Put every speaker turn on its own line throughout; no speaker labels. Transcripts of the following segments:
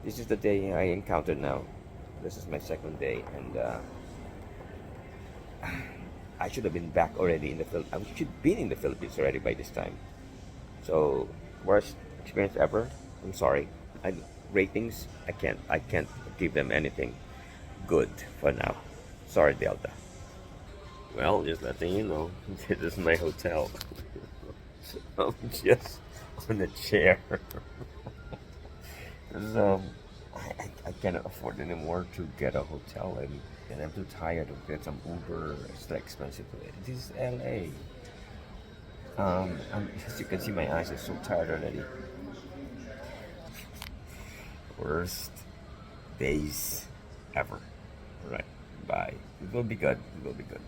This is the day I encountered now. This is my second day, and I should have been back already in the Philippines. I should be in the Philippines already by this time. So worst experience ever. I'm sorry. I ratings. I can't give them anything good for now. Sorry, Delta. Well, just letting you know, this is my hotel. I'm just on a chair. So I cannot afford anymore to get a hotel, and I'm too tired to get some Uber. It's too expensive. This is LA. As you can see, my eyes are so tired already. Worst days ever. Right. Bye. It will be good. It will be good.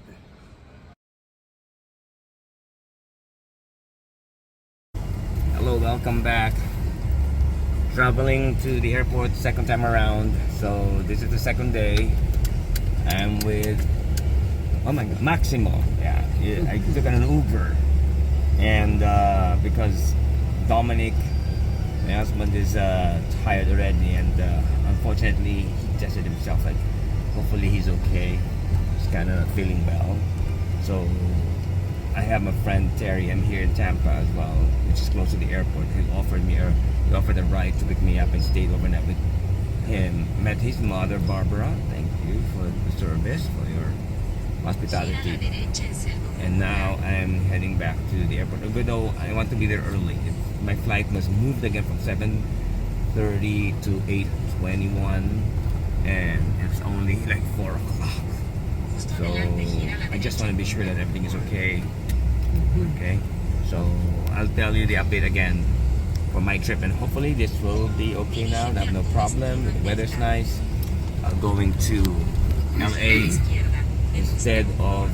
Hello, welcome back. Traveling to the airport second time around. So this is the second day. I'm with, oh my god, Maximo. Yeah, I took an Uber, and because Dominic, my husband, is tired already, and unfortunately he tested himself. Like, hopefully he's okay. He's kind of feeling well. So I have my friend Terry. I'm here in Tampa as well, which is close to the airport. He offered a ride to pick me up and stayed overnight with him. Met his mother, Barbara. Thank you for the service, for your hospitality. And now I'm heading back to the airport. Even though I want to be there early, my flight was moved again from 7:30 to 8:21, and it's only like 4 o'clock. So I just want to be sure that everything is okay. Okay, so I'll tell you the update again for my trip, and hopefully this will be okay now. I have no problem. The weather's nice. I'm going to LA instead of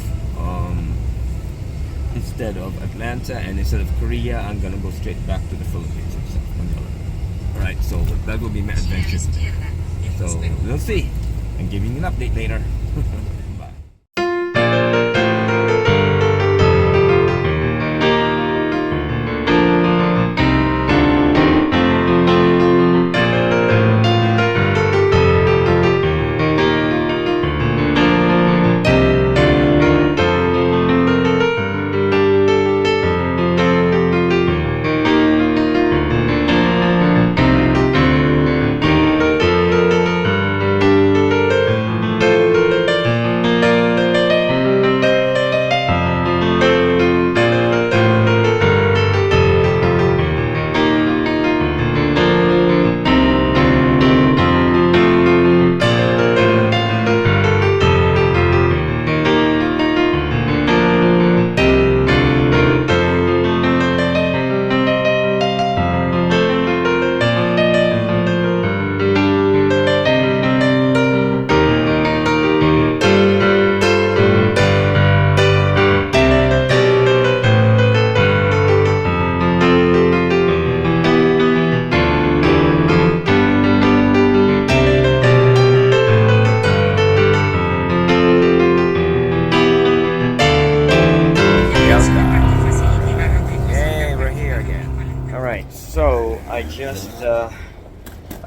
Atlanta, and instead of Korea, I'm gonna go straight back to the Philippines itself, Manila. All right, so that will be my adventure. So we'll see. I'm giving you an update later. Bye. Yay, we're here again. Alright, so I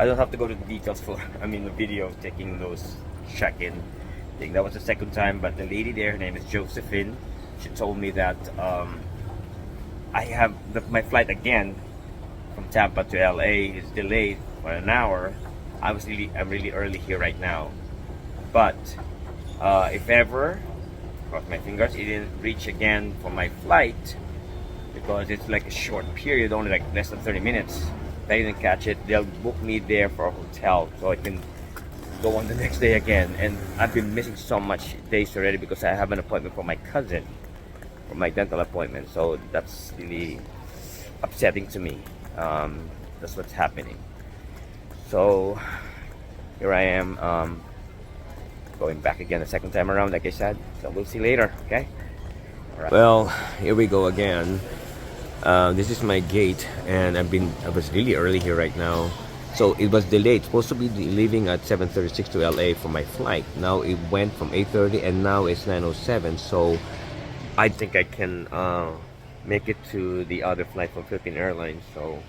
don't have to go to the details for, the video taking those check-in thing. That was the second time, but the lady there, her name is Josephine, she told me that I have my flight again from Tampa to LA is delayed for an hour. I'm really early here right now. But if ever, cross my fingers, it didn't reach again for my flight, because it's like a short period, only like less than 30 minutes. If I didn't catch it, they'll book me there for a hotel so I can go on the next day again. And I've been missing so much days already because I have an appointment for my cousin for my dental appointment. So that's really upsetting to me. That's what's happening. So here I am, going back again the second time around, like I said. So we'll see later, okay? All right. Well, here we go again. This is my gate, and I was really early here right now. So it was delayed. Supposed to be leaving at 7:36 to LA for my flight. Now it went from 8:30, and now it's 9:07. So I think I can make it to the other flight from Philippine Airlines. So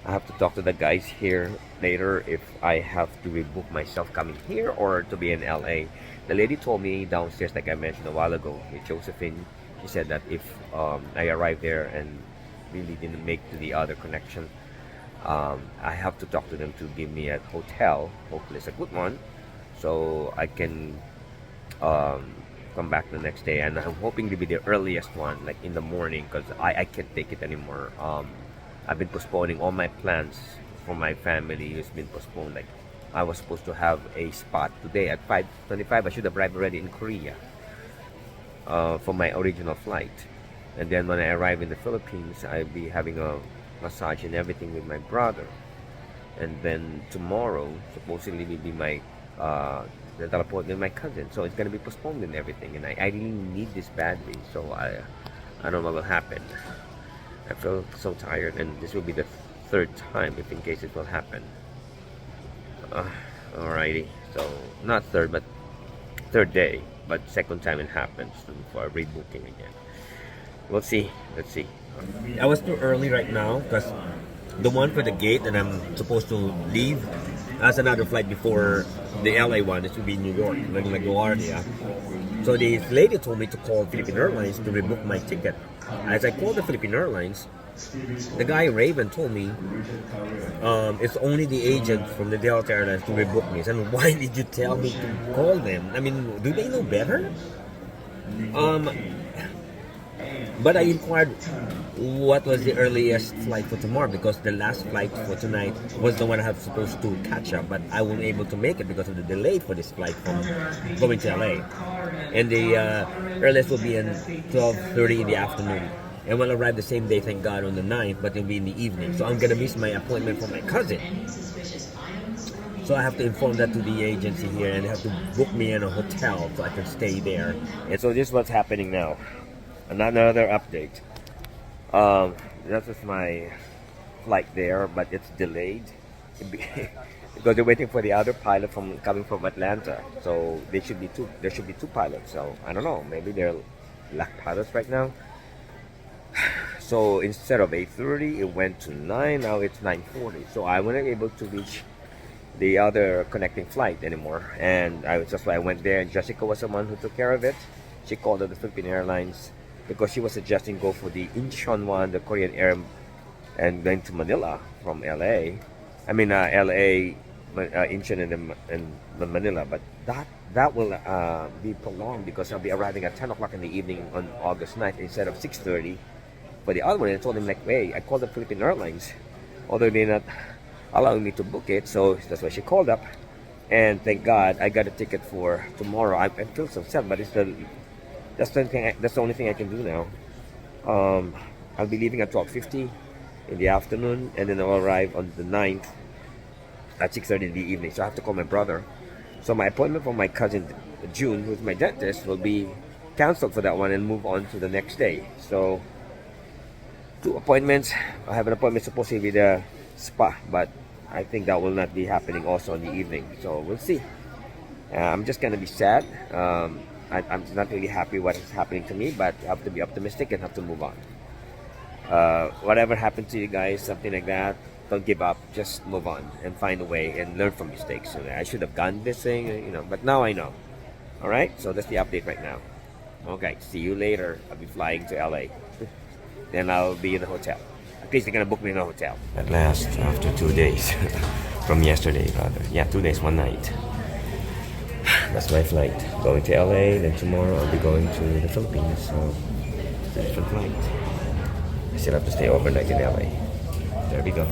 I have to talk to the guys here later if I have to rebook myself coming here or to be in LA. The lady told me downstairs, like I mentioned a while ago, with Josephine. She said that if I arrive there and really didn't make to the other connection, I have to talk to them to give me a hotel. Hopefully, it's a good one, so I can um, come back the next day. And I'm hoping to be the earliest one, like in the morning, because I can't take it anymore. I've been postponing all my plans for my family. It's been postponed. Like I was supposed to have a spot today at 5:25. I should have arrived already in Korea for my original flight. And then when I arrive in the Philippines, I'll be having a massage and everything with my brother. And then tomorrow, supposedly, will be my dental appointment with my cousin. So it's gonna be postponed and everything. And I really need this badly. So I don't know what will happen. I feel so tired, and this will be the third time, if in case it will happen. Alrighty, so not third, but third day, but second time it happens for rebooking again. We'll see. Let's see. I was too early right now because the one for the gate that I'm supposed to leave has another flight before the LA one. This will be New York, like LaGuardia. So the lady told me to call Philippine Airlines to rebook my ticket. As I called the Philippine Airlines, the guy Raven told me it's only the agent from the Delta Airlines to rebook me. So why did you tell me to call them? I mean, do they know better? But I inquired what was the earliest flight for tomorrow because the last flight for tonight was the one I was supposed to catch up, but I wasn't able to make it because of the delay for this flight from going to LA. And the earliest will be in 12:30 in the afternoon. And we'll arrive the same day, thank God, on the 9th, but it'll be in the evening. So I'm gonna miss my appointment for my cousin. So I have to inform that to the agency here, and they have to book me in a hotel so I can stay there. And so this is what's happening now. Another update. That was my flight there, but it's delayed because they're waiting for the other pilot from coming from Atlanta. So there should be two pilots. So I don't know. Maybe they're lack pilots right now. So instead of 8:30, it went to 9. Now it's 9:40. So I wasn't able to reach the other connecting flight anymore, and that's why I went there. And Jessica was the one who took care of it. She called the Philippine Airlines because she was suggesting go for the Incheon one, the Korean Air, and going to Manila from LA. I mean LA, Incheon, and Manila. But that will be prolonged because I'll be arriving at 10 o'clock in the evening on August 9th instead of 6:30 for the other one. And I told them like, hey, I called the Philippine Airlines, although they're not allowing me to book it. So that's why she called up, and thank God I got a ticket for tomorrow. I feel so sad, but that's the only thing I can do now. I'll be leaving at 12:50 in the afternoon, and then I'll arrive on the 9th at 6:30 in the evening. So I have to call my brother. So my appointment for my cousin June, who's my dentist, will be canceled for that one and move on to the next day. So 2 appointments. I have an appointment supposed to be the spa, but I think that will not be happening also in the evening. So we'll see. I'm just gonna be sad. I'm not really happy what is happening to me, but I have to be optimistic and have to move on. Whatever happened to you guys, something like that, don't give up. Just move on and find a way and learn from mistakes. So I should have done this thing, but now I know. All right, so that's the update right now. Okay, see you later. I'll be flying to LA. Then I'll be in the hotel. At least they're gonna book me in a hotel. At last, after 2 days, from yesterday rather. Yeah, 2 days, 1 night. That's my flight. Going to LA, then tomorrow I'll be going to the Philippines. So it's a different flight. I still have to stay overnight in LA. There we go.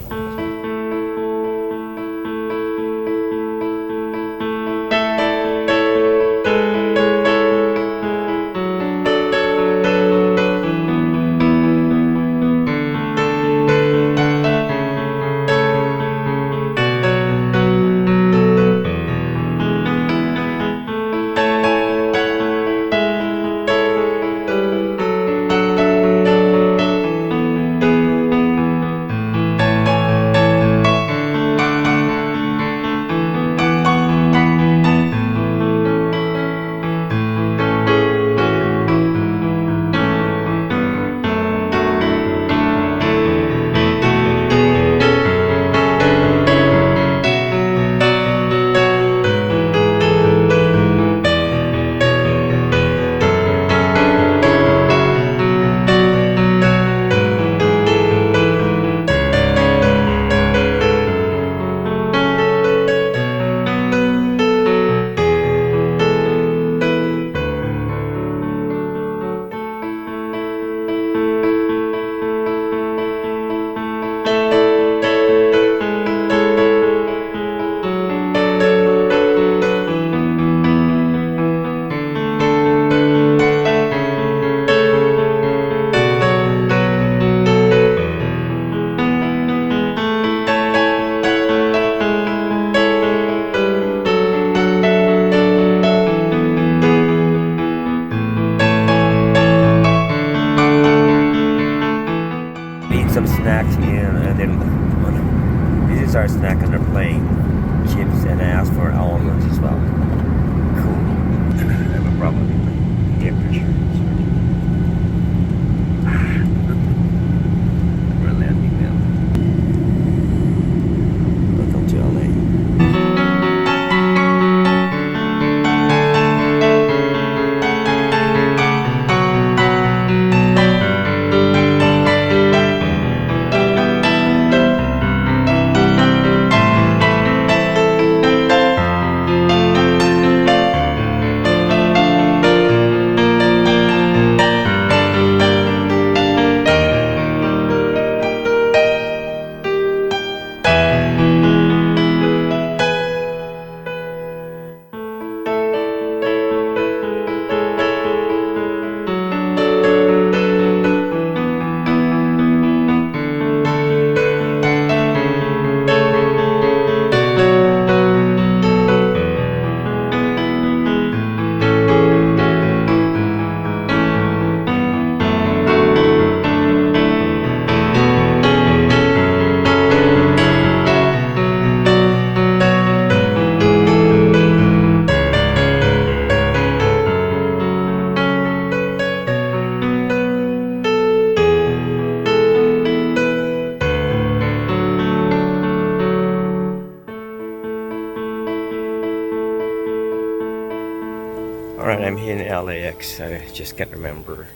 Alright, I'm here in LAX. I just can't remember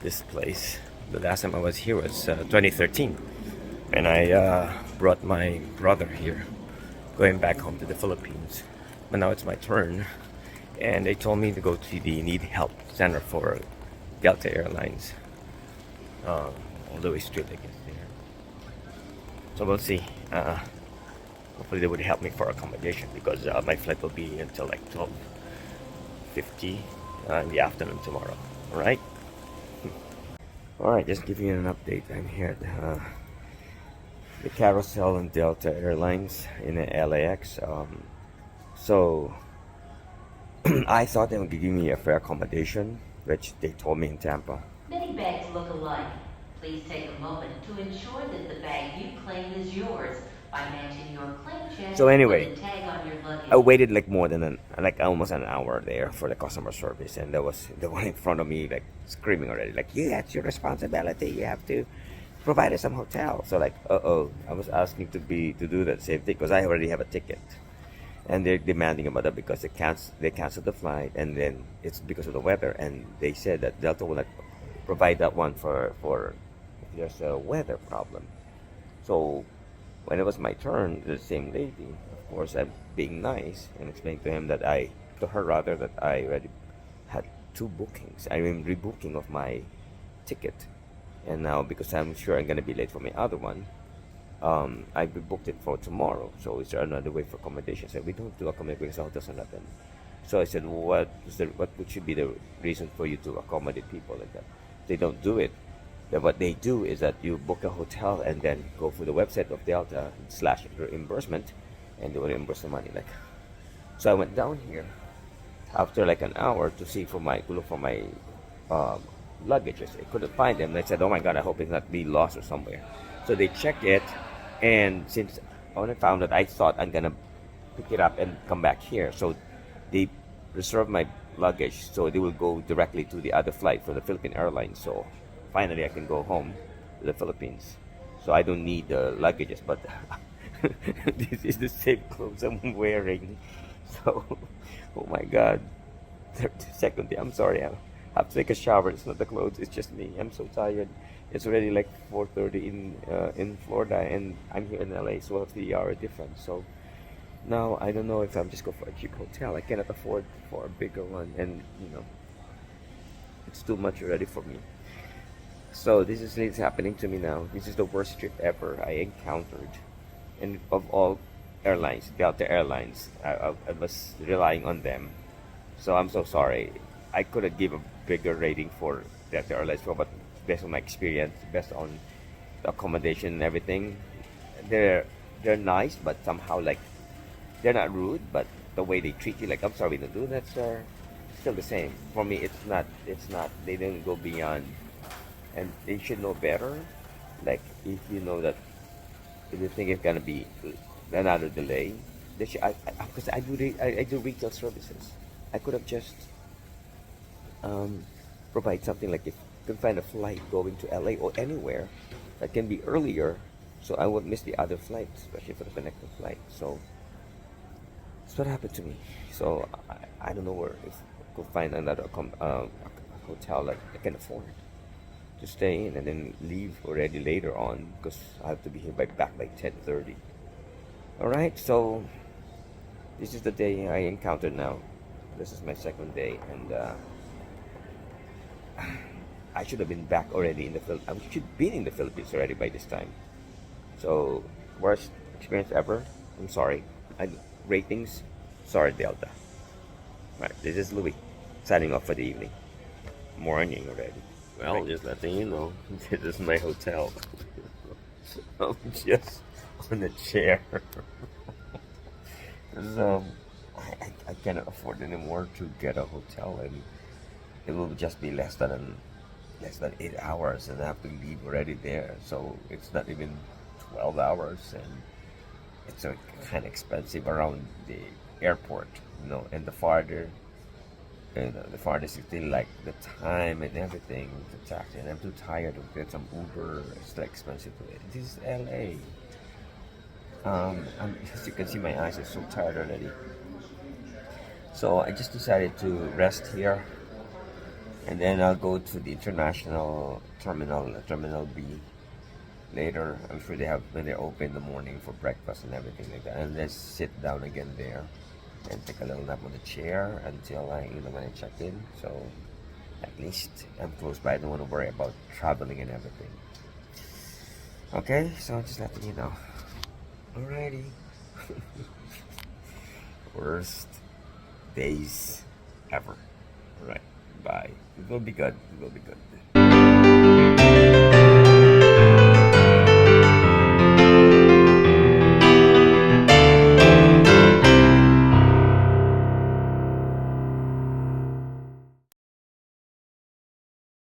this place. The last time I was here was 2013. And I brought my brother here, going back home to the Philippines. But now it's my turn. And they told me to go to the Need Help Center for Delta Airlines. All the way straight, I guess, there. So we'll see. Hopefully they would help me for accommodation because my flight will be until like 12:50 in the afternoon tomorrow. Alright? Alright, just giving you an update. I'm here at the Carousel and Delta Airlines in the LAX. So I thought they would give me a fair accommodation, which they told me in Tampa.
Many bags look alike. Please take a moment to ensure that the bag you claim is yours by matching your claim check
So anyway,
with the tag on your luggage.
I waited like more than almost an hour there for the customer service, and there was the one in front of me like screaming already, like, yeah, it's your responsibility. You have to provide us some hotel. So like, I was asking to do that same thing because I already have a ticket, and they're demanding about that because they canceled the flight, and then it's because of the weather, and they said that Delta will not provide that one for if there's a weather problem. So when it was my turn, the same lady, of course, I'm being nice and explaining to her rather, that I already had two bookings. I mean, rebooking of my ticket, and now because I'm sure I'm gonna be late for my other one, I booked it for tomorrow. So is there another way for accommodation? So we don't do accommodation because the hotels are not done. So I said, what should be the reason for you to accommodate people like that? They don't do it. Then what they do is that you book a hotel and then go for the website of Delta / reimbursement, and they will reimburse the money. Like, so I went down here after like an hour to look for my luggage. I couldn't find them. They said, oh my god, I hope it's not be lost or somewhere. So they checked it, and since when I found it, I thought I'm gonna pick it up and come back here. So they reserved my luggage, so they will go directly to the other flight for the Philippine Airlines. So finally I can go home to the Philippines. So I don't need the luggages, but this is the same clothes I'm wearing. So, oh my god. Second day, I'm sorry, I have to take a shower. It's not the clothes, it's just me. I'm so tired. It's already like 4:30 in Florida, and I'm here in LA, so a 3-hour difference. So now I don't know if I'm just go for a cheap hotel. I cannot afford for a bigger one, and it's too much already for me. So this is happening to me now. This is the worst trip ever I encountered, and of all airlines, Delta Airlines, I was relying on them. So I'm so sorry. I could have given a bigger rating for Delta Airlines, but based on my experience, based on the accommodation and everything, they're nice, but somehow like they're not rude, but the way they treat you, like, I'm sorry, we don't do that, sir. Still the same. For me, it's not. They didn't go beyond, and they should know better. Like, if you know that if you think it's gonna be another delay, they should. Because I do retail services. I could have just provide something like, if you can find a flight going to LA or anywhere that can be earlier, so I won't miss the other flight, especially for the connecting flight. So that's what happened to me. So I don't know where, if I could find another hotel that I can afford to stay in and then leave already later on, because I have to be here back by 10:30. Alright, so this is the day I encountered now. This is my second day, and I should have been back already in the Philippines. I should be in the Philippines already by this time. So, worst experience ever. I'm sorry. Ratings, sorry, Delta. Right, this is Louis, signing off for the evening. Morning already. Well, right. Just letting you know, this is my hotel. I'm just on a chair. So, I cannot afford anymore to get a hotel, and it will just be less than 8 hours, and I have to leave already there. So it's not even 12 hours, and it's kind of expensive around the airport, and the farther, and the farthest is still like the time and everything, the taxi, and I'm too tired to get some Uber. It's like expensive. This is LA. As you can see, my eyes are so tired already. So I just decided to rest here, and then I'll go to the international terminal, Terminal B, later. I'm sure they have when they open in the morning for breakfast and everything like that. And let's sit down again there and take a little nap on the chair until when I check in. So at least I'm close by. I don't want to worry about traveling and everything. Okay, so just letting you know. Alrighty. Worst days ever. Alright, bye. It will be good. It will be good.